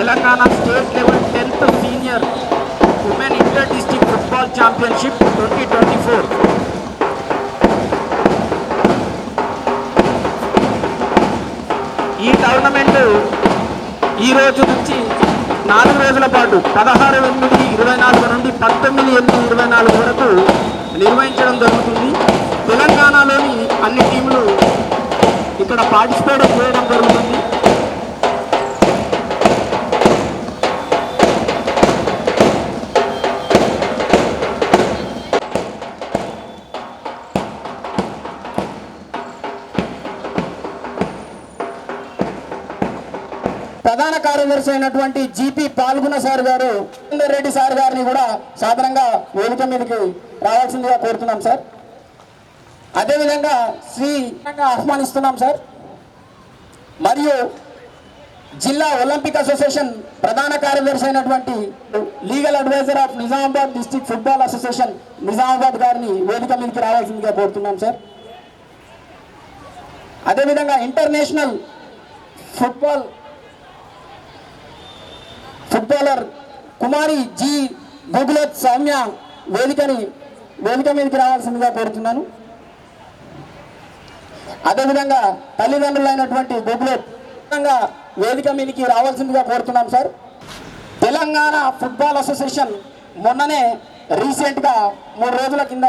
Telangana State Level 10th Senior Women Inter-District Football Championship 2024. ఈ tournament ఈ రోజు నుంచి 4 రోజుల పాటు 16/8/24 నుండి 19/8/24 వరకు నిర్వహించడం జరుగుతుంది. తెలంగాణలోని అన్ని టీంలు ఇక్కడ పార్టిసిపేట్ చేయడం జరుగుతుంది. ప్రధాన కార్యదర్శి అయినటువంటి జిపి పాల్గొన సార్ గారు, రెడ్డి సార్ గారిని కూడా సాధారణంగా వేదిక మీదకి రావాల్సిందిగా కోరుతున్నాం సార్. అదేవిధంగా ఆహ్వానిస్తున్నాం సార్. మరియు జిల్లా ఒలింపిక్ అసోసియేషన్ ప్రధాన కార్యదర్శి అయినటువంటి legal adviser of Nizamabad district football association Nizamabad గారిని వేదిక మీదకి రావాల్సిందిగా కోరుతున్నాం సార్. అదేవిధంగా ఇంటర్నేషనల్ ఫుట్బాలర్ కుమారి జి గూగులత్ సౌమ్య వేదిక మీదకి రావాల్సిందిగా కోరుతున్నాను. అదేవిధంగా తల్లిదండ్రులైనటువంటి గూగులత్ వేదిక మీదకి రావాల్సిందిగా కోరుతున్నాం సార్. తెలంగాణ ఫుట్బాల్ అసోసియేషన్ మొన్ననే రీసెంట్గా 3 రోజుల కింద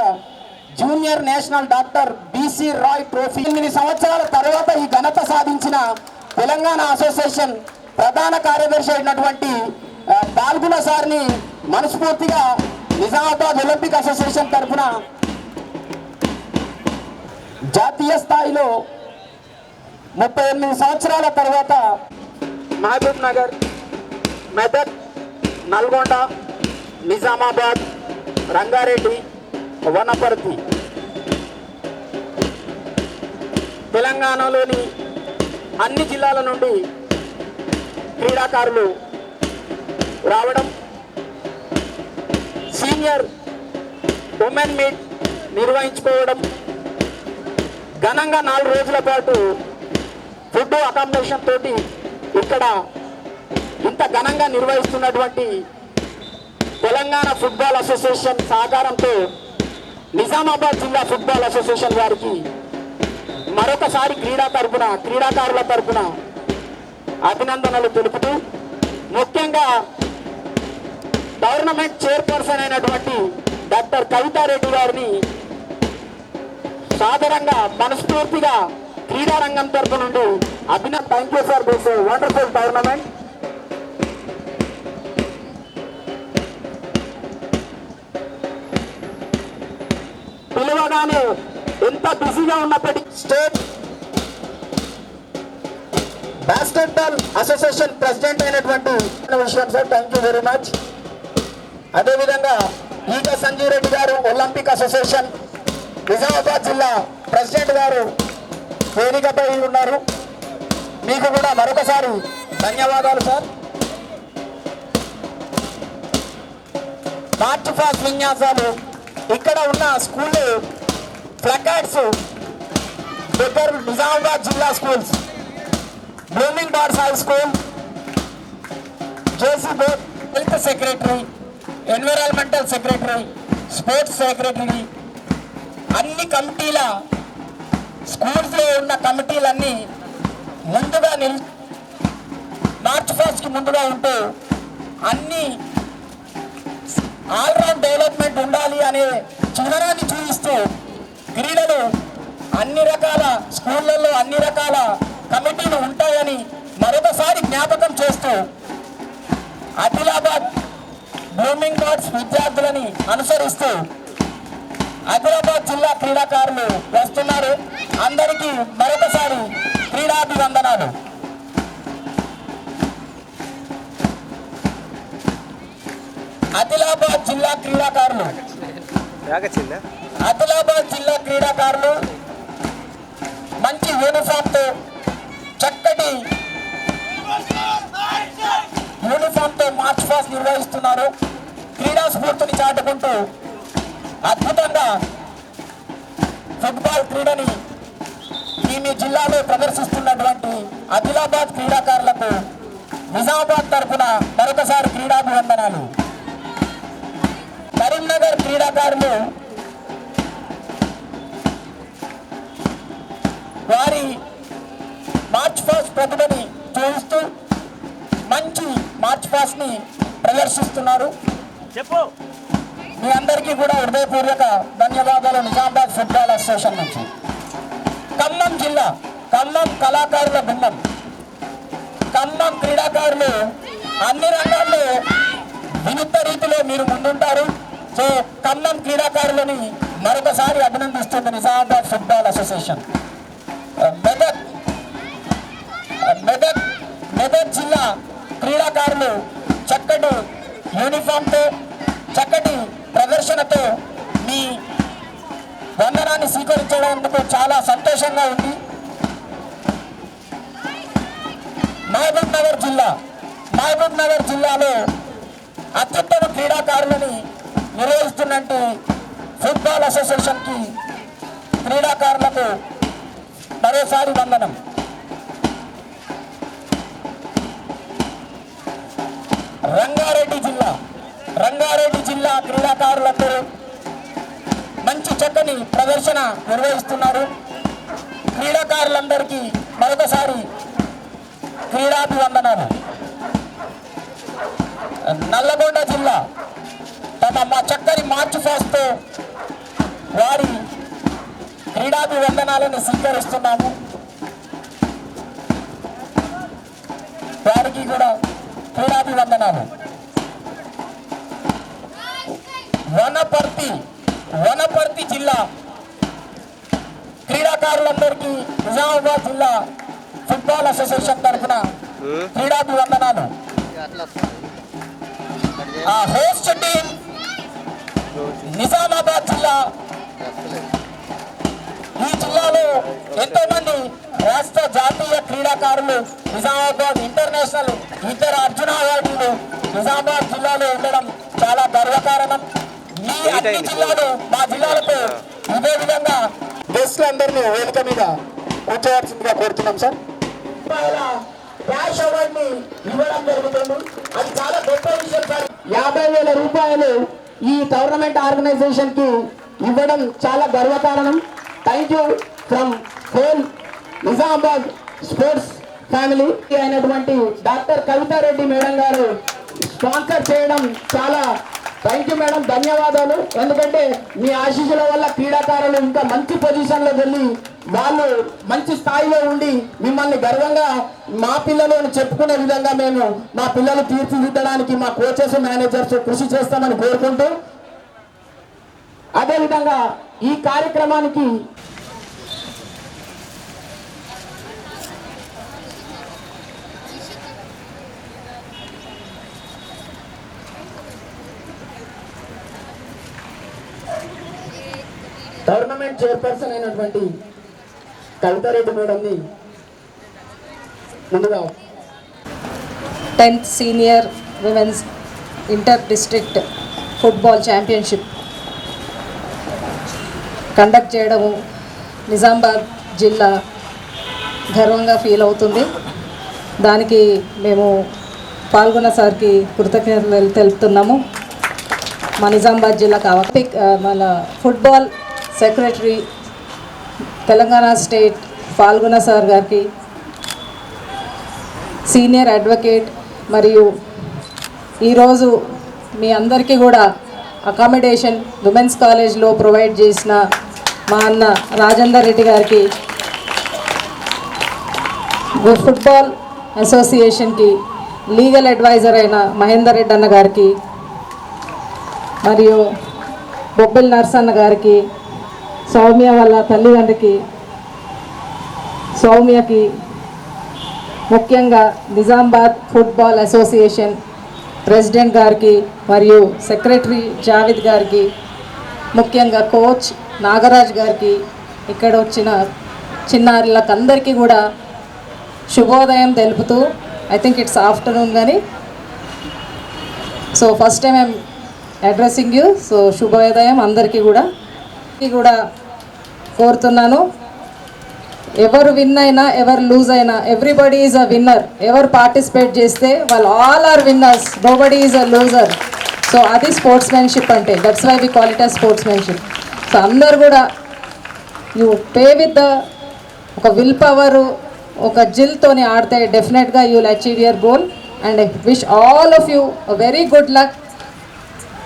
junior national doctor BC Roy trophy 8 సంవత్సరాల తర్వాత ఈ ఘనత సాధించిన తెలంగాణ అసోసియేషన్ ప్రధాన కార్యదర్శి అయినటువంటి పాల్గొన సార్ని మనస్ఫూర్తిగా నిజామాబాద్ ఒలింపిక్ అసోసియేషన్ తరఫున జాతీయ స్థాయిలో 38 సంవత్సరాల తర్వాత మహబూబ్ నగర్, మెదక్, నల్గొండ, నిజామాబాద్, రంగారెడ్డి, వనపర్తి తెలంగాణలోని అన్ని జిల్లాల నుండి క్రీడాకారులు రావడం, సీనియర్ ఉమెన్ మీట్ నిర్వహించుకోవడం, ఘనంగా 4 రోజుల పాటు ఫుడ్ అకామిడేషన్ తోటి ఇక్కడ ఇంత ఘనంగా నిర్వహిస్తున్నటువంటి తెలంగాణ ఫుట్బాల్ అసోసియేషన్ సహకారంతో నిజామాబాద్ జిల్లా ఫుట్బాల్ అసోసియేషన్ వారికి మరొకసారి క్రీడాకారుల తరపున అభినందనలు తెలుపుతూ, ముఖ్యంగా గవర్నమెంట్ చైర్పర్సన్ అయినటువంటి డాక్టర్ కవితారెడ్డి గారిని సాధారణంగా మనస్ఫూర్తిగా క్రీడారంగం తరపు నుండి thank you for this wonderful tournament. పిలువగానే ఎంత బిజీగా ఉన్నప్పటికీ స్టేట్ బాస్కెట్బాల్ అసోసియేషన్ ప్రెసిడెంట్ అయినటువంటి విషయం sir, thank you very much. అదేవిధంగా ఈగ సంజీవ్ రెడ్డి గారు ఒలింపిక్ అసోసియేషన్ నిజామాబాద్ జిల్లా ప్రెసిడెంట్ గారు వేదికపై ఉన్నారు. మీకు కూడా మరొకసారి ధన్యవాదాలు సార్. మార్చ్ ఫాస్ట్ విన్యాసాలు ఇక్కడ ఉన్న స్కూల్ ప్లకార్డ్స్ దగ్గర నిజామాబాద్ జిల్లా schools, blooming bars high school, JC board, health secretary, environmental secretary, sports secretary, అన్ని కమిటీల స్కూల్స్లో ఉన్న కమిటీలన్నీ ముందుగా మార్చ్ ఫాస్ట్కి ముందుగా ఉంటూ అన్ని ఆల్రౌండ్ డెవలప్మెంట్ ఉండాలి అనే చిహ్నాన్ని చూపిస్తూ క్రీడలు అన్ని రకాల స్కూళ్ళల్లో అన్ని రకాల కమిటీలు ఉంటాయని మరొకసారి జ్ఞాపకం చేస్తూ ఆదిలాబాద్ బ్లూమింగ్ బార్డ్స్ విద్యార్థులని అనుసరిస్తూ ఆదిలాబాద్ జిల్లా క్రీడాకారులు వస్తున్నారు. అందరికీ మరొకసారి క్రీడాభివందనాలు. ఆదిలాబాద్ జిల్లా క్రీడాకారులు మంచి యూనిఫామ్తో, చక్కటి యూనిఫామ్తో మార్చ్ పాస్ట్ నిర్వహిస్తున్నారు. క్రీడా స్ఫూర్తిని చాటుకుంటూ అద్భుతంగా ఫుట్బాల్ క్రీడని మీ జిల్లాలో ప్రదర్శిస్తున్నటువంటి ఆదిలాబాద్ క్రీడాకారులకు నిజామాబాద్ తరఫున మరొకసారి క్రీడాభివందనాలు. కరీంనగర్ క్రీడాకారులు వారి మార్చ్ పాస్ట్ ప్రతిభని చూపిస్తూ మంచి మార్చ్ పాస్ట్ ని ప్రదర్శిస్తున్నారు. మీ అందరికీ కూడా హృదయపూర్వక ధన్యవాదాలు నిజామాబాద్ ఫుట్బాల్ అసోసియేషన్ నుంచి. ఖమ్మం జిల్లా ఖమ్మం కళాకారుల బృందం, ఖమ్మం క్రీడాకారులు అన్ని రంగాల్లో వినూత్న రీతిలో మీరు ముందుంటారు. సో ఖమ్మం క్రీడాకారులని మరొకసారి అభినందిస్తుంది నిజామాబాద్ ఫుట్బాల్ అసోసియేషన్. మెదక్ జిల్లా క్రీడాకారులు చక్కటి యూనిఫామ్తో, చక్కటి ప్రదర్శనతో మీ వందనాన్ని స్వీకరించడానికి చాలా సంతోషంగా ఉంది. మహబూబ్ నగర్ జిల్లాలో అత్యుత్తమ క్రీడాకారులని నిర్వహిస్తున్నట్టు ఫుట్బాల్ అసోసియేషన్కి క్రీడాకారులకు మరోసారి వందనం. రంగారెడ్డి జిల్లా క్రీడాకారులకు మంచి చక్కని ప్రదర్శన నిర్వహిస్తున్నారు. క్రీడాకారులందరికీ మరొకసారి క్రీడాభివందనాలు. నల్లగొండ జిల్లా తమ చక్కని మార్చ్ పాస్ట్తో వారి క్రీడాభివందనాలను స్వీకరిస్తున్నాము. వారికి కూడా క్రీడాభివందనాలు. వనపర్తి జిల్లా క్రీడాకారులందరికీ నిజామాబాద్ జిల్లా ఫుట్బాల్ అసోసియేషన్ తరఫున క్రీడాభివందనాలు. హోస్ట్ టీం నిజామాబాద్ జిల్లా. ఈ జిల్లాలో ఎంతో మంది రాష్ట్ర జాతీయ క్రీడాకారులు నిజామాబాద్ ఇంటర్నేషనల్ ఇతర అర్జున అవార్డులు నిజామాబాద్ జిల్లాలో ఉండడం చాలా గర్వకారణం. మీ అన్ని జిల్లాలు మా జిల్లాలతో ఇదే విధంగా గెస్టులందరినీ వేదిక మీద కూర్చోవలసిందిగా కోరుతున్నాం సార్. క్యాష్ అవార్డుని ఇవ్వడం జరుగుతుంది. అది చాలా గొప్ప విషయం సార్. 50,000 రూపాయలు ఈ టోర్నమెంట్ ఆర్గనైజేషన్ కి ఇవ్వడం చాలా గర్వకారణం. Thank you from whole Nizamabad sports family అయినటువంటి డాక్టర్ కవితారెడ్డి మేడం గారు స్పాన్సర్ చేయడం చాలా థ్యాంక్ యూ మేడం, ధన్యవాదాలు. ఎందుకంటే మీ ఆశీస్సుల వల్ల క్రీడాకారులు ఇంకా మంచి పొజిషన్లోకి వెళ్ళి వాళ్ళు మంచి స్థాయిలో ఉండి మిమ్మల్ని గర్వంగా మా పిల్లలు అని చెప్పుకునే విధంగా మేము మా పిల్లలు తీర్చిదిద్దడానికి మా కోచెస్ మేనేజర్స్ కృషి చేస్తామని కోరుకుంటూ, అదేవిధంగా ఈ కార్యక్రమానికి టోర్నమెంట్ చైర్పర్సన్ అయినటువంటి కవితారెడ్డి మేడంని ముందుగా 10th senior women's inter district football championship conduct చేయడము నిజామాబాద్ జిల్లా గర్వంగా ఫీల్ అవుతుంది. దానికి మేము పాల్గొన్న సార్కి కృతజ్ఞతలు తెలుపుతున్నాము. మా నిజామాబాద్ జిల్లా కావాలి మన ఫుట్బాల్ సెక్రటరీ తెలంగాణ స్టేట్ పాల్గొన్న సార్ గారికి, సీనియర్ అడ్వకేట్ మరియు ఈరోజు మీ అందరికీ కూడా అకామిడేషన్ విమెన్స్ కాలేజ్లో ప్రొవైడ్ చేసిన మా అన్న రాజేందర్ రెడ్డి గారికి, ఫుట్బాల్ అసోసియేషన్కి లీగల్ అడ్వైజర్ అయిన మహేందర్ రెడ్డి అన్న గారికి, మరియు బొబ్బిల్ నర్సన్న గారికి, సౌమ్య వాళ్ళ తల్లిదండ్రికి, సౌమ్యకి, ముఖ్యంగా నిజామాబాద్ ఫుట్బాల్ అసోసియేషన్ ప్రెసిడెంట్ గారికి మరియు సెక్రటరీ జావేద్ గారికి, ముఖ్యంగా కోచ్ నాగరాజ్ గారికి, ఇక్కడ వచ్చిన చిన్నారులకందరికీ కూడా శుభోదయం తెలుపుతూ, ఐ థింక్ ఇట్స్ ఆఫ్టర్నూన్ కానీ, so first time I'm addressing you. So శుభోదయం అందరికీ కూడా కోరుతున్నాను. ఎవరు విన్ అయినా ఎవరు లూజ్ అయినా ఎవ్రీబడి ఈజ్ అ విన్నర్. ఎవరు పార్టిసిపేట్ చేస్తే వాళ్ళు all are winners, nobody is a loser. So అది స్పోర్ట్స్మెన్షిప్ అంటే, that's why we call it as sportsmanship. So అందరు కూడా యూ పే విత్ ద ఒక విల్ పవరు, ఒక జిల్తోని ఆడితే డెఫినెట్గా you will achieve your goal. And I wish all of you a very good luck.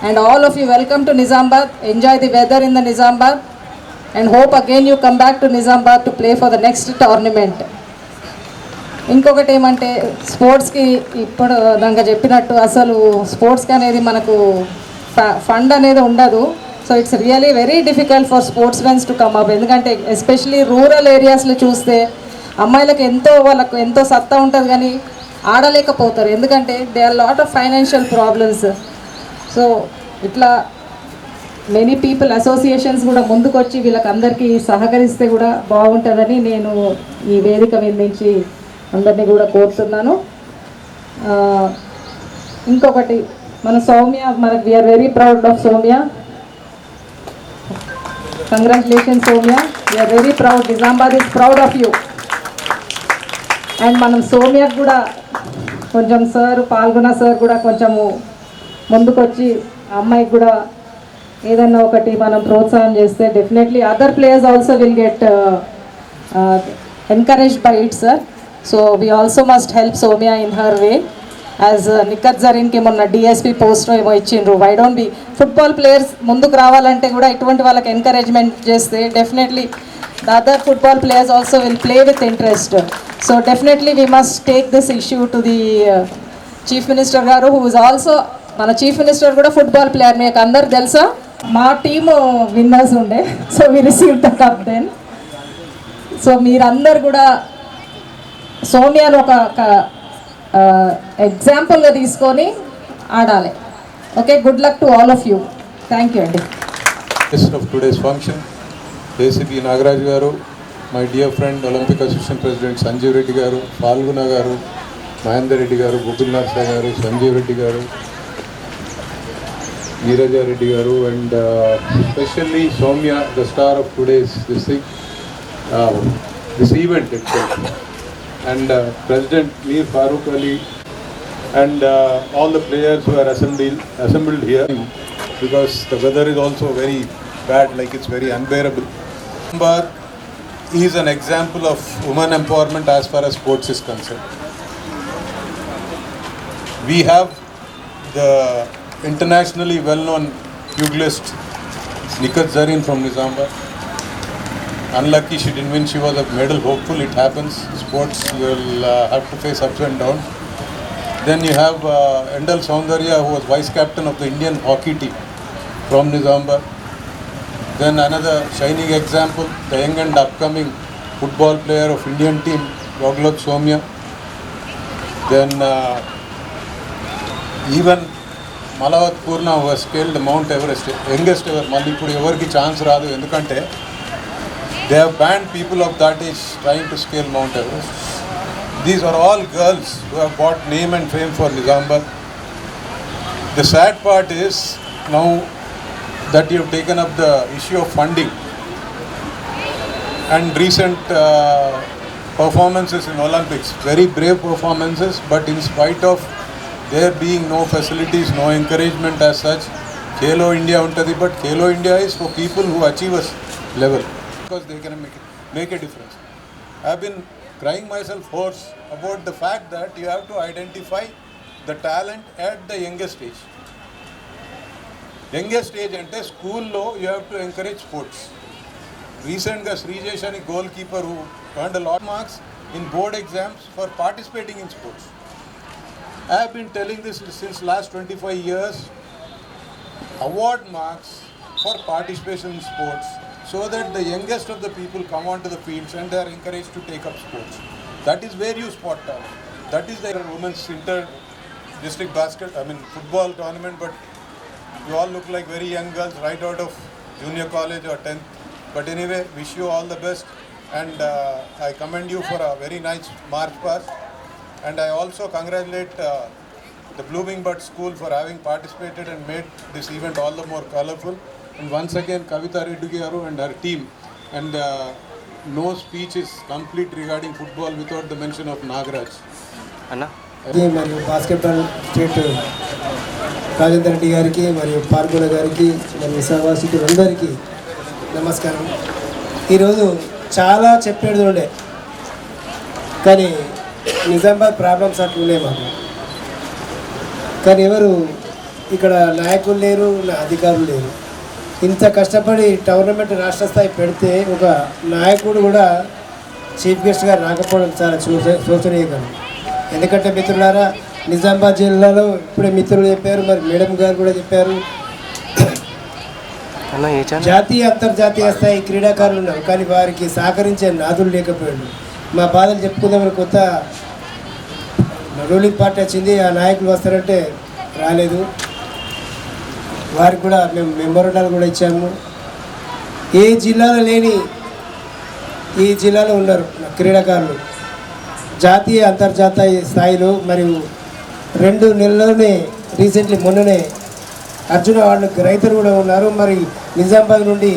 And all of you, welcome to Nizamabad. Enjoy the weather in the Nizamabad and hope again you come back to Nizamabad to play for the next tournament. ఇంకొకటి ఏమంటే స్పోర్ట్స్కి ఇప్పుడు దాకా చెప్పినట్టు అసలు స్పోర్ట్స్కి అనేది మనకు fund అనేది ఉండదు. So it's really very difficult for sports mens to come up. ఎందుకంటే ఎస్పెషలీ రూరల్ ఏరియాస్లో చూస్తే అమ్మాయిలకు వాళ్ళకు ఎంతో సత్తా ఉంటుంది కానీ ఆడలేకపోతారు. ఎందుకంటే they are lot of financial problems. So ఇట్లా మెనీ పీపుల్ అసోసియేషన్స్ కూడా ముందుకొచ్చి వీళ్ళకి అందరికీ సహకరిస్తే కూడా బాగుంటుందని నేను ఈ వేదిక మీద నుంచి అందరినీ కూడా కోరుతున్నాను. ఇంకొకటి మన సౌమ్య, మనకు we are very proud of Soumya. Congratulation Soumya, we are very proud. Nizamabad is proud of you. And మనం సౌమ్యకు కూడా కొంచెం సార్ పాల్గొన్న సార్ కూడా కొంచెము ముందుకొచ్చి అమ్మాయికి కూడా ఏదన్నా ఒకటి మనం ప్రోత్సాహం చేస్తే definitely other players also will get encouraged by it, sir. So we also must help Soumya in her way. As Nikat Zarinki మొన్న డిఎస్పీ పోస్ట్ ఏమో ఇచ్చిండ్రు. Why don't be football players ముందుకు రావాలంటే కూడా ఇటువంటి వాళ్ళకి ఎంకరేజ్మెంట్ చేస్తే definitely the other football players also will play with interest. So definitely we must take this issue to the chief minister garu, who is also మన chief minister కూడా football player. మీకు అందరు తెలుసా, మా టీము విన్నర్స్ ఉండే. So we receive the cup then. So మీరందరు కూడా సోనియాను ఒక ఎగ్జాంపుల్గా తీసుకొని ఆడాలి. Okay, good luck to all of you. Thank you అండి. Of today's function, ACP Nagaraj garu, my dear friend Olympic Association President Sanjeev Reddy garu, Falguna garu, Mahendra Reddy garu, Gopinath garu, Sanjeev Reddy garu, Neeraja Reddy garu, and especially Soumya, the star of today's this event itself, and President Mir Farooq Ali, and all the players who are assembled here, because the weather is also very bad, like it's very unbearable. But he is an example of women empowerment as far as sports is concerned. We have the internationally well-known pugilist Nikat Zareen from Nizamabad. Unlucky she didn't win, she was a medal hopeful, it happens. Sports, you will have to face ups and downs. Then you have Endal Soundarya, who was vice captain of the Indian hockey team from Nizamabad. Then another shining example, the young and upcoming football player of Indian team, Roglat Soumya. Then even Malavat Purna, who has scaled Mount Everest, youngest ever, Malipur, everki chance raadu endukante they have banned people of that age trying to scale Mount Everest. These are all girls who have got name and fame for Nizamabad. The sad part is now that you have taken up the issue of funding and recent performances in Olympics, very brave performances, but in spite of there being no facilities, no encouragement as such, Khelo India untadi, but Khelo India is for people who achieve a level, because they can make a difference. I have been crying myself hoarse about the fact that you have to identify the talent at the youngest age. Youngest age ante school-lo you have to encourage sports. Recently, Srijesh ani goalkeeper who earned a lot of marks in board exams for participating in sports. I have been telling this since last 25 years. Award marks for participation in sports so that the youngest of the people come onto the fields and they are encouraged to take up sports. That is where you spot talent. That is the women's inter-district football tournament, but you all look like very young girls right out of junior college or 10th. But anyway, wish you all the best, and I commend you for a very nice march past. And I also congratulate the Blooming Bud School for having participated and made this event all the more colorful. And once again, Kavita Reddy garu and her team. And no speech is complete regarding football without the mention of Nagaraj. Anna? మరియు basketball state Rajender Reddy గారికి మరియు పాల్గొన గారికి మరియు సహవాసికులందరికీ నమస్కారం. ఈరోజు చాలా చెప్పేది ఉండే, కానీ నిజామాబాద్ ప్రాబ్లమ్స్ అట్లున్నాయి మాకు. కానీ ఎవరు ఇక్కడ నాయకులు లేరు, అధికారులు లేరు. ఇంత కష్టపడి టోర్నమెంట్ రాష్ట్ర స్థాయి పెడితే ఒక నాయకుడు కూడా చీఫ్ గెస్ట్గా రాకపోవడం చాలా శోచనీయకరం. ఎందుకంటే మిత్రులారా, నిజామాబాద్ జిల్లాలో ఇప్పుడే మిత్రులు చెప్పారు, మరి మేడం గారు కూడా చెప్పారు, జాతీయ అంతర్జాతీయ స్థాయి క్రీడాకారులు ఉన్నారు, కానీ వారికి సహకరించే నాదులు లేకపోయాడు. మా బాధలు చెప్పుకుందామని కొత్త రూలింగ్ పార్టీ వచ్చింది, ఆ నాయకులు వస్తారంటే రాలేదు. వారికి కూడా మేము మెమోరండాలు కూడా ఇచ్చాము. ఏ జిల్లాలో లేని ఈ జిల్లాలో ఉన్నారు క్రీడాకారులు జాతీయ అంతర్జాతీయ స్థాయిలో. మరియు 2 నెలల్లోనే రీసెంట్లీ మొన్ననే అర్జున అవార్డు రైతులు కూడా ఉన్నారు. మరి నిజామాబాద్ నుండి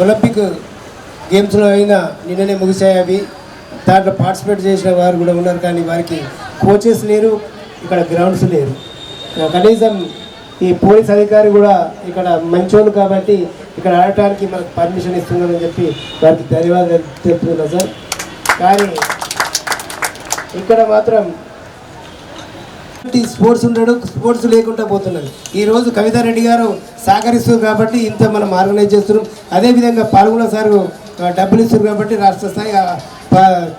ఒలింపిక్ గేమ్స్లో అయినా నిన్ననే ముగిశాయి అవి, దాంట్లో పార్టిసిపేట్ చేసిన వారు కూడా ఉన్నారు. కానీ వారికి కోచెస్ లేరు, ఇక్కడ గ్రౌండ్స్ లేరు. కనీసం ఈ పోలీస్ అధికారి కూడా ఇక్కడ మంచోళ్ళు కాబట్టి ఇక్కడ ఆడటానికి మనకు పర్మిషన్ ఇస్తున్నారని చెప్పి వారికి ధన్యవాదాలు చెప్తున్నా సార్. కానీ ఇక్కడ మాత్రం స్పోర్ట్స్ ఉండడు, స్పోర్ట్స్ లేకుండా పోతున్నది. ఈరోజు కవితారెడ్డి గారు సహకరిస్తారు కాబట్టి ఇంత మనం ఆర్గనైజ్ చేస్తున్నాం. అదేవిధంగా పాల్గొన్న సార్ డబ్బులు ఇస్తారు కాబట్టి రాష్ట్ర స్థాయి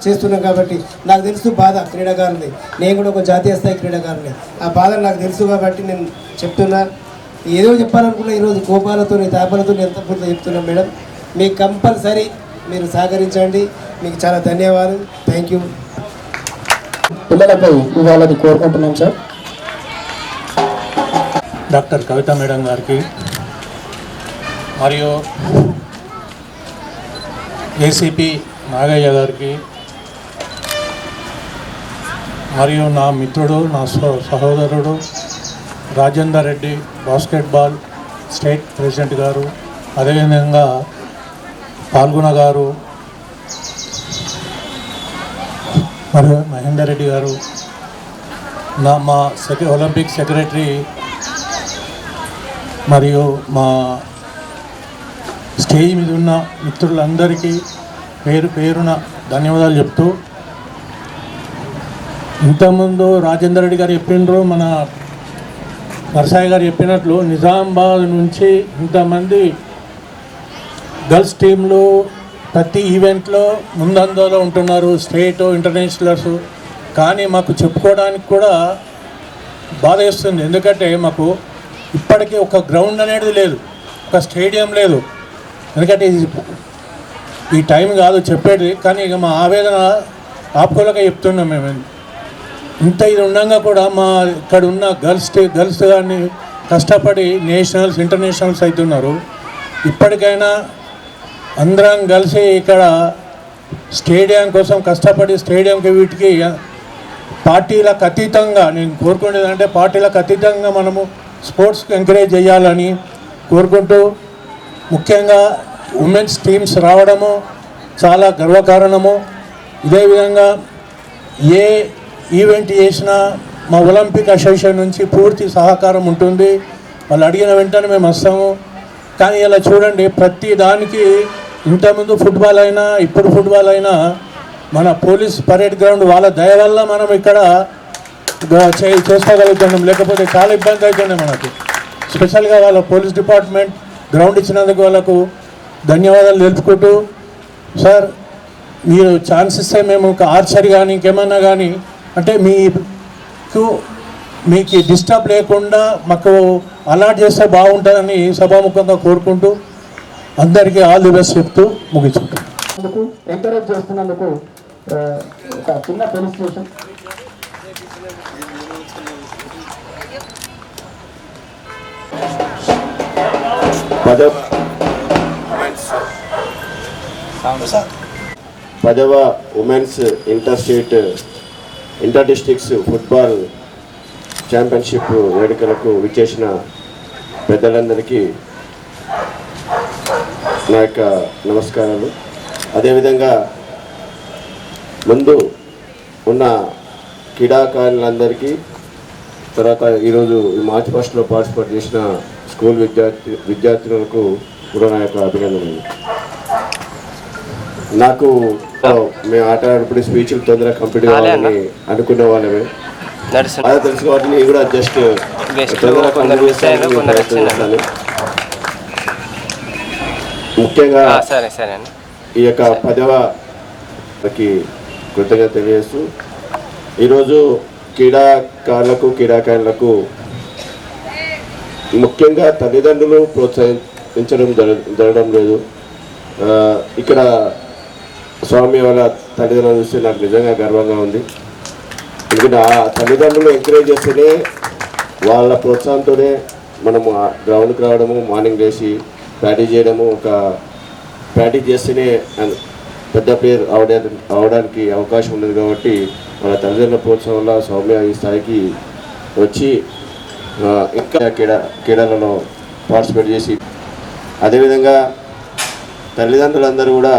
చేస్తున్నాం. కాబట్టి నాకు తెలుసు బాధ క్రీడాకారులది, నేను కూడా ఒక జాతీయ స్థాయి క్రీడాకారులే, ఆ బాధ నాకు తెలుసు కాబట్టి నేను చెప్తున్నా. ఏదో చెప్పాలనుకున్నా ఈరోజు కోపాలతో తాపాలతో ఎంత పూర్తి చెప్తున్నాం. మేడం మీకు కంపల్సరీ మీరు సహకరించండి. మీకు చాలా ధన్యవాదాలు. Thank you. పిల్లలపై ఇవ్వాలని కోరుకుంటున్నాం సార్. డాక్టర్ కవిత మేడం గారికి మరియు ఏసీపీ నాగయ్య గారికి మరియు నా మిత్రుడు నా సహోదరుడు Rajender Reddy basketball state president గారు, అదేవిధంగా పాల్గొన గారు మరియు మహేందర్ రెడ్డి గారు, మా ఒలింపిక్ సెక్రటరీ మరియు మా స్టేజ్ మీద ఉన్న మిత్రులందరికీ పేరు పేరున ధన్యవాదాలు చెప్తూ, ఇంతకుముందు రాజేందర్ రెడ్డి గారు చెప్పిండ్రు, మన నరసాయి గారు చెప్పినట్లు నిజామాబాద్ నుంచి ఇంతమంది గర్ల్స్ టీంలు ప్రతి ఈవెంట్లో ముందంజలో ఉంటున్నారు, స్టేట్ ఇంటర్నేషనల్స్. కానీ మాకు చెప్పుకోవడానికి కూడా బాధ వేస్తుంది. ఎందుకంటే మాకు ఇప్పటికీ ఒక గ్రౌండ్ అనేది లేదు, ఒక స్టేడియం లేదు. ఎందుకంటే ఈ టైం కాదు చెప్పేది, కానీ ఇక మా ఆవేదన ఆపుకోలేక చెప్తున్నాం మేము. ఇంత ఇది ఉండగా కూడా మా ఇక్కడ ఉన్న గర్ల్స్ కానీ కష్టపడి నేషనల్స్ ఇంటర్నేషనల్స్ అవుతున్నారు. ఇప్పటికైనా అందరం కలిసి ఇక్కడ స్టేడియం కోసం కష్టపడి స్టేడియంకి వీటికి పార్టీలకు అతీతంగా నేను కోరుకునేది అంటే పార్టీలకు అతీతంగా మనము స్పోర్ట్స్కి ఎంకరేజ్ చేయాలని కోరుకుంటూ, ముఖ్యంగా ఉమెన్స్ టీమ్స్ రావడము చాలా గర్వకారణము. ఇదే విధంగా ఏ ఈవెంట్ చేసినా మా ఒలింపిక్ అసోసియేషన్ నుంచి పూర్తి సహకారం ఉంటుంది. వాళ్ళు అడిగిన వెంటనే మేము వస్తాము. కానీ ఇలా చూడండి, ప్రతి దానికి ఇంతకుముందు ఫుట్బాల్ అయినా ఇప్పుడు ఫుట్బాల్ అయినా మన పోలీస్ పరేడ్ గ్రౌండ్ వాళ్ళ దయ వల్ల మనం ఇక్కడ చేసుకోగలుగుతున్నాం. లేకపోతే చాలా ఇబ్బంది అవుతుండే మనకి. స్పెషల్గా వాళ్ళ పోలీస్ డిపార్ట్మెంట్ గ్రౌండ్ ఇచ్చినందుకు వాళ్ళకు ధన్యవాదాలు తెలుపుకుంటూ, సార్ మీరు ఛాన్స్ ఇస్తే మేము ఒక ఆర్చరీ కానీ ఇంకేమన్నా కానీ అంటే మీకు డిస్టర్బ్ లేకుండా మాకు అలాట్ చేస్తే బాగుంటుందని సభాముఖంగా కోరుకుంటూ అందరికీ ఆల్ ది బెస్ట్ చెప్తూ ముగించుకుంటాం. ఎంకరేజ్ చేస్తున్నందుకు ఒక చిన్న ఫెలిసిటేషన్. పదవ women's inter districts football championship వేడుకలకు విచ్చేసిన పెద్దలందరికీ నా యొక్క నమస్కారాలు. అదేవిధంగా ముందు ఉన్న క్రీడాకారులందరికీ, తర్వాత ఈరోజు మార్చ్ ఫస్ట్లో పార్టిసిపేట్ చేసిన స్కూల్ విద్యార్థులకు కూడా నా యొక్క అభినందనలు. నాకు మేము ఆట ఆడినప్పుడు స్పీచ్లు తొందరగా కంప్లీట్ కావాలని అనుకునే వాళ్ళమే. అదే తెలుసు కాబట్టి నేను కూడా జస్ట్ తొందరగా కంప్లీట్ చేస్తాను. ముఖ్యంగా ఈ యొక్క 10వ కృతజ్ఞత తెలియజేస్తూ, ఈరోజు క్రీడాకారులకు ముఖ్యంగా తల్లిదండ్రులు ప్రోత్సహించడం జరగడం లేదు. ఇక్కడ స్వామి వాళ్ళ తల్లిదండ్రులు చూస్తే నాకు నిజంగా గర్వంగా ఉంది. ఎందుకంటే ఆ తల్లిదండ్రులు ఎంకరేజ్ చేస్తేనే, వాళ్ళ ప్రోత్సాహంతోనే మనము గ్రౌండ్కి రావడము, మార్నింగ్ లేచి ప్రాక్టీస్ చేయడము, ప్రాక్టీస్ చేస్తేనే పెద్ద ప్లేయర్ అవడానికి అవకాశం ఉండదు. కాబట్టి వాళ్ళ తల్లిదండ్రుల ప్రోత్సాహం వల్ల సౌమ్య ఈ స్థాయికి వచ్చి ఇంకా క్రీడలలో పార్టిసిపేట్ చేసి, అదేవిధంగా తల్లిదండ్రులందరూ కూడా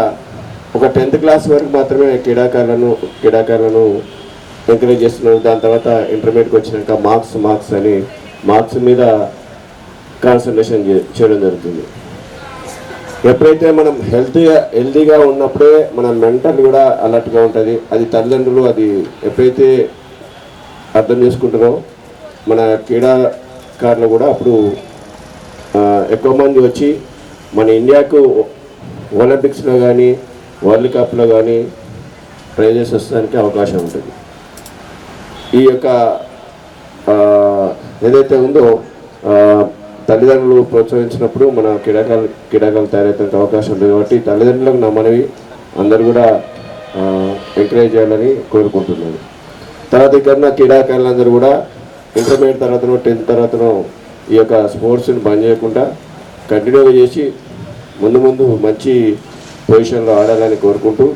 ఒక 10th క్లాస్ వరకు మాత్రమే క్రీడాకారులను ఎంకరేజ్ చేస్తున్నారు. దాని తర్వాత ఇంటర్మీడియట్కి వచ్చినాక మార్క్స్ మీద కాన్సన్ట్రేషన్ చేయడం జరుగుతుంది. ఎప్పుడైతే మనం హెల్తీగా ఉన్నప్పుడే మన మెంటల్ కూడా అలర్ట్గా ఉంటుంది. అది తల్లిదండ్రులు అది ఎప్పుడైతే అర్థం చేసుకుంటారో మన క్రీడాకారులు కూడా అప్పుడు ఎక్కువ మంది వచ్చి మన ఇండియాకు ఒలింపిక్స్లో కానీ వరల్డ్ కప్లో కానీ ప్రైజెస్ వస్తానికి అవకాశం ఉంటుంది. ఈ యొక్క ఏదైతే ఉందో తల్లిదండ్రులు ప్రోత్సహించినప్పుడు మన క్రీడాకారులు తయారయ్యేందుకు అవకాశం ఉంది. కాబట్టి తల్లిదండ్రులకు నా మనవి అందరూ కూడా ఎంకరేజ్ చేయాలని కోరుకుంటున్నాను. తర్వాత ఇక్కడ క్రీడాకారులందరూ కూడా ఇంటర్మీడియట్ తర్వాతనో 10th తర్వాతనో ఈ యొక్క స్పోర్ట్స్ని బంద్ చేయకుండా కంటిన్యూగా చేసి ముందు మంచి పొజిషన్లో ఆడాలని కోరుకుంటూ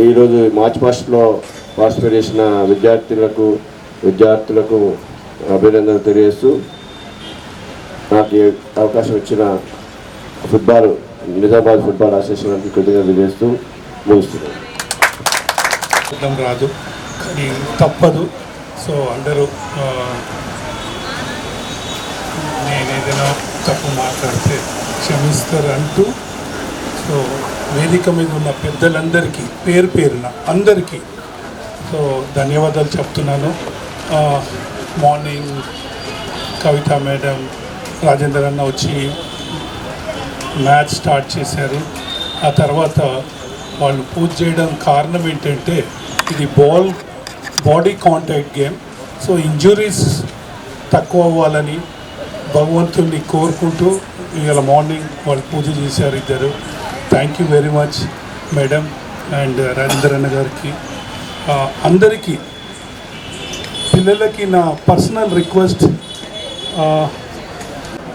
ఈరోజు మార్చ్ ఫస్ట్లో పార్టిసిపేట్ చేసిన విద్యార్థులకు అభినందనలు తెలియజేస్తూ నాకు ఈ అవకాశం ఇచ్చిన నిజామాబాద్ ఫుట్బాల్ అసోసియేషన్కి కృతజ్ఞతలు తెలియజేస్తూ ముగిస్తున్నాను. రాదు కానీ తప్పదు. సో అందరూ నేను ఏదైనా తప్పు మాట్లాడితే క్షమిస్తారు అంటూ సో వేదిక మీద ఉన్న పెద్దలందరికీ పేరున అందరికీ సో ధన్యవాదాలు చెప్తున్నాను. మార్నింగ్ కవిత మేడం, రాజేందర్ అన్న వచ్చి మ్యాచ్ స్టార్ట్ చేశారు. ఆ తర్వాత వాళ్ళు పూజ చేయడం కారణం ఏంటంటే ఇది body contact game. So injuries తక్కువ అవ్వాలని భగవంతుని కోరుకుంటూ ఇవాళ మార్నింగ్ వాళ్ళు పూజ చేశారు ఇద్దరు. Thank you very much madam and Rajender అన్న గారికి. అందరికీ పిల్లలకి నా పర్సనల్ రిక్వెస్ట్,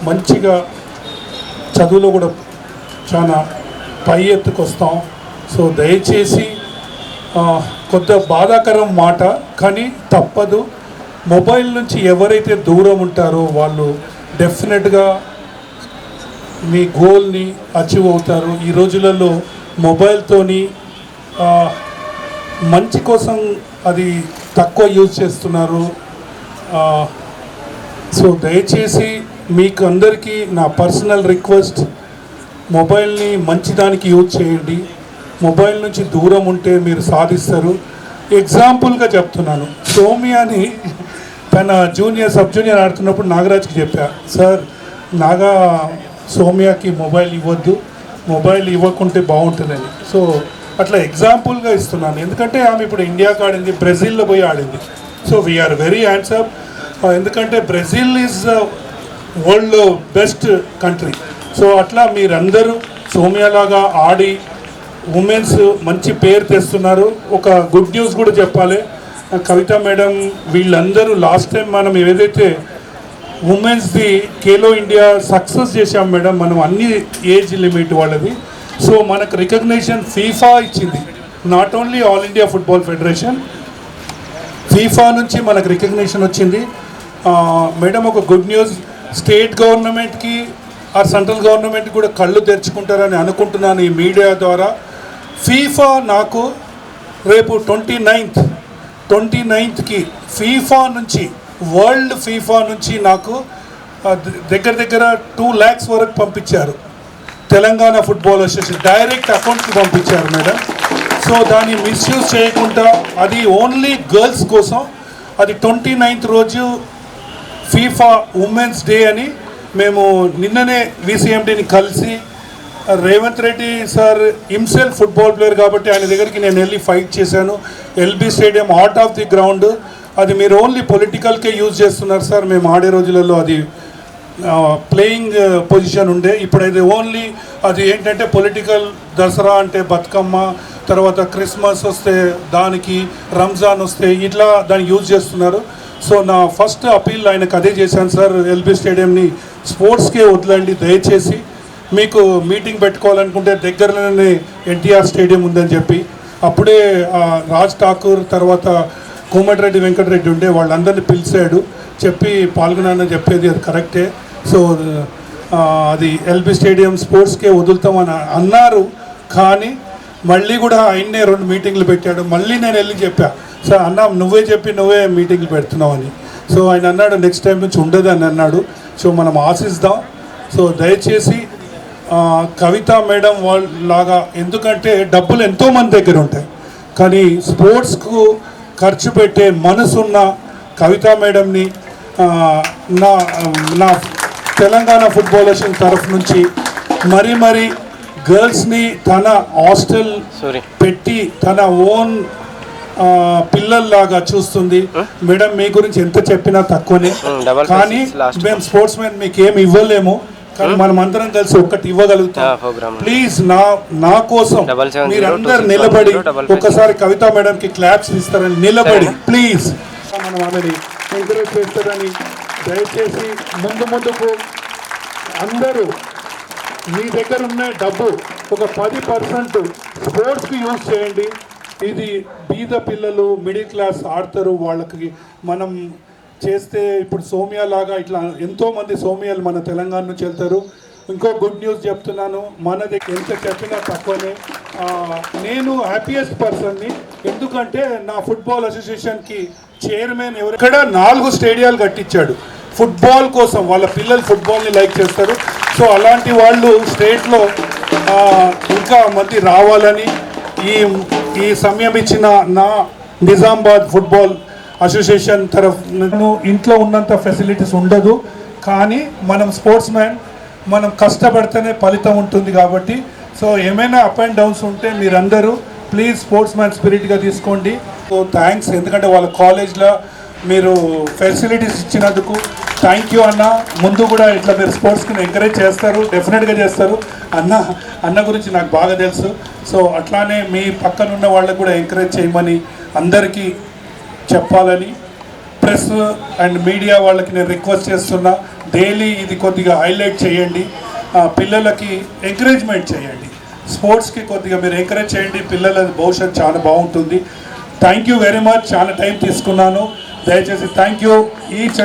మంచిగా చదువులో కూడా చాలా పై ఎత్తుకు వస్తాం. సో దయచేసి కొద్ద బాధాకరం మాట కానీ తప్పదు. మొబైల్ నుంచి ఎవరైతే దూరం ఉంటారో వాళ్ళు డెఫినెట్గా మీ గోల్ని అచీవ్ అవుతారు. ఈ రోజులలో మొబైల్తోని మంచి కోసం అది తక్కువ యూజ్ చేస్తున్నారు. సో దయచేసి మీకు అందరికీ నా పర్సనల్ రిక్వెస్ట్, మొబైల్ని మంచిదానికి యూజ్ చేయండి. మొబైల్ నుంచి దూరం ఉంటే మీరు సాధిస్తారు. ఎగ్జాంపుల్గా చెప్తున్నాను, సౌమ్యాని తన సబ్ జూనియర్ ఆడుతున్నప్పుడు నాగరాజ్కి చెప్పా, సార్ సౌమ్యకి మొబైల్ ఇవ్వద్దు, మొబైల్ ఇవ్వకుంటే బాగుంటుందని. సో అట్లా ఎగ్జాంపుల్గా ఇస్తున్నాను. ఎందుకంటే ఆమె ఇప్పుడు ఇండియాకి ఆడింది, బ్రెజిల్లో పోయి ఆడింది. So we're very hands up. ఎందుకంటే Brazil is world best country. So అట్లా మీరందరూ సౌమ్యలాగా ఆడి ఉమెన్స్ మంచి పేరు తెస్తున్నారు. ఒక గుడ్ న్యూస్ కూడా చెప్పాలి, కవిత మేడం వీళ్ళందరూ లాస్ట్ టైం మనం ఏదైతే ఉమెన్స్ది ఖేలో ఇండియా సక్సెస్ చేశాం మేడం, మనం అన్ని ఏజ్ లిమిట్ వాళ్ళది. సో మనకు రికగ్నిషన్ ఫీఫా ఇచ్చింది, not only all India football federation, FIFA నుంచి మనకు రికగ్నిషన్ వచ్చింది. మేడం ఒక గుడ్ న్యూస్, స్టేట్ గవర్నమెంట్కి ఆ సెంట్రల్ గవర్నమెంట్ కూడా కళ్ళు తెరుచుకుంటారని అనుకుంటున్నాను ఈ మీడియా ద్వారా. ఫీఫా నాకు రేపు 29th ఫీఫా నుంచి, వరల్డ్ ఫీఫా నుంచి నాకు దగ్గర 2 lakhs వరకు పంపించారు. తెలంగాణ ఫుట్బాల్ అసోసియేషన్ డైరెక్ట్ అకౌంట్కి పంపించారు మేడం. సో దాన్ని మిస్యూజ్ చేయకుండా, అది ఓన్లీ గర్ల్స్ కోసం, అది 29th రోజు ఫీఫా ఉమెన్స్ డే అని మేము నిన్ననే VCMDని కలిసి, Revanth Reddy sir himself football player కాబట్టి ఆయన దగ్గరికి నేను వెళ్ళి ఫైట్ చేశాను. LB stadium heart of the ground, అది మీరు ఓన్లీ పొలిటికల్కే యూజ్ చేస్తున్నారు సార్, మేము ఆడే రోజులలో అది ప్లేయింగ్ పొజిషన్ ఉండే, ఇప్పుడైతే ఓన్లీ అది ఏంటంటే పొలిటికల్, దసరా అంటే బతుకమ్మ, తర్వాత క్రిస్మస్ వస్తే దానికి, రంజాన్ వస్తే ఇట్లా దాన్ని యూజ్ చేస్తున్నారు. సో నా ఫస్ట్ అపీల్ ఆయనకు అదే చేశాను సార్, ఎల్బీ స్టేడియంని స్పోర్ట్స్కే వదలండి దయచేసి. మీకు మీటింగ్ పెట్టుకోవాలనుకుంటే దగ్గరలోనే ఎన్టీఆర్ స్టేడియం ఉందని చెప్పి, అప్పుడే రాజ్ ఠాకూర్ తర్వాత కోమటిరెడ్డి వెంకటరెడ్డి ఉండే, వాళ్ళందరినీ పిలిచాడు, చెప్పి పాల్గొనాలని చెప్పేది అది కరెక్టే. సో అది ఎల్బీ స్టేడియం స్పోర్ట్స్కే వదులుతామని అన్నారు. కానీ మళ్ళీ కూడా ఆయన్నే 2 మీటింగ్లు పెట్టాడు. మళ్ళీ నేను వెళ్ళి చెప్పా, సార్ అన్న నువ్వే చెప్పి నువ్వే మీటింగ్లు పెడుతున్నావు అని. సో ఆయన అన్నాడు నెక్స్ట్ టైం నుంచి ఉండదు అని అన్నాడు. సో మనం ఆశిద్దాం. సో దయచేసి కవిత మేడం వాళ్ళలాగా, ఎందుకంటే డబ్బులు ఎంతోమంది దగ్గర ఉంటాయి కానీ స్పోర్ట్స్కు ఖర్చు పెట్టే మనసున్న కవిత మేడంని నా తెలంగాణ ఫుట్బాల్ అసోసియేషన్ తరఫు నుంచి మరీ గర్ల్స్ని తన హాస్టల్ పెట్టి తన ఓన్ పిల్లల్లాగా చూస్తుంది. మేడం మీ గురించి ఎంత చెప్పినా తక్కువనే, కానీ మేము స్పోర్ట్స్ మెన్ మీకు ఏమి ఇవ్వలేము, కానీ మనం అందరం కలిసి ఒక్కటి ఇవ్వగలుగుతాం. ప్లీజ్ నా కోసం మీరందరు నిలబడి ఒక్కసారి కవిత మేడంకి క్లాప్స్ ఇస్తారని నిలబడి ప్లీజ్ మనం ఆమెని ఎంకరేజ్ చేస్తారని దయచేసి ముందుకు అందరూ మీ దగ్గర ఉన్న డబ్బు ఒక 10% స్పోర్ట్స్కి యూజ్ చేయండి. ఇది బీద పిల్లలు మిడిల్ క్లాస్ ఆడతారు, వాళ్ళకి మనం చేస్తే ఇప్పుడు సోమియా లాగా ఇట్లా ఎంతోమంది సోమియాలు మన తెలంగాణ నుంచి వెళ్తారు. ఇంకో గుడ్ న్యూస్ చెప్తున్నాను, మనది ఎంత చెప్పినా తక్కువనే. నేను హ్యాపీయెస్ట్ పర్సన్ని, ఎందుకంటే నా ఫుట్బాల్ అసోసియేషన్కి చైర్మన్ ఎవరు ఇక్కడ 4 స్టేడియాలు కట్టించాడు ఫుట్బాల్ కోసం. వాళ్ళ పిల్లలు ఫుట్బాల్ని లైక్ చేస్తారు. సో అలాంటి వాళ్ళు స్టేట్లో ఇంకా మంది రావాలని ఈ సమయం ఇచ్చిన నా నిజామాబాద్ ఫుట్బాల్ అసోసియేషన్ తరఫున ఇంట్లో ఉన్నంత ఫెసిలిటీస్ ఉండదు, కానీ మనం స్పోర్ట్స్ మ్యాన్ మనం కష్టపడితేనే ఫలితం ఉంటుంది కాబట్టి సో ఏమైనా అప్ అండ్ డౌన్స్ ఉంటే మీరందరూ ప్లీజ్ స్పోర్ట్స్ మ్యాన్ స్పిరిట్గా తీసుకోండి. సో థ్యాంక్స్, ఎందుకంటే వాళ్ళ కాలేజ్లో మీరు ఫెసిలిటీస్ ఇచ్చినందుకు థ్యాంక్ యూ అన్న. ముందు కూడా ఇట్లా మీరు స్పోర్ట్స్కి ఎంకరేజ్ చేస్తారు, డెఫినెట్గా చేస్తారు. అన్న గురించి నాకు బాగా తెలుసు. సో అట్లానే మీ పక్కనున్న వాళ్ళకు కూడా ఎంకరేజ్ చేయమని అందరికీ చెప్పాలని ప్రెస్ అండ్ మీడియా వాళ్ళకి నేను రిక్వెస్ట్ చేస్తున్నా. డైలీ ఇది కొద్దిగా హైలైట్ చేయండి, పిల్లలకి ఎంకరేజ్మెంట్ చేయండి, స్పోర్ట్స్కి కొద్దిగా మీరు ఎంకరేజ్ చేయండి, పిల్లల భవిష్యత్తు చాలా బాగుంటుంది. Thank you very much. చాలా టైం తీసుకున్నాను, దయచేసి థ్యాంక్ యూ ఈచ్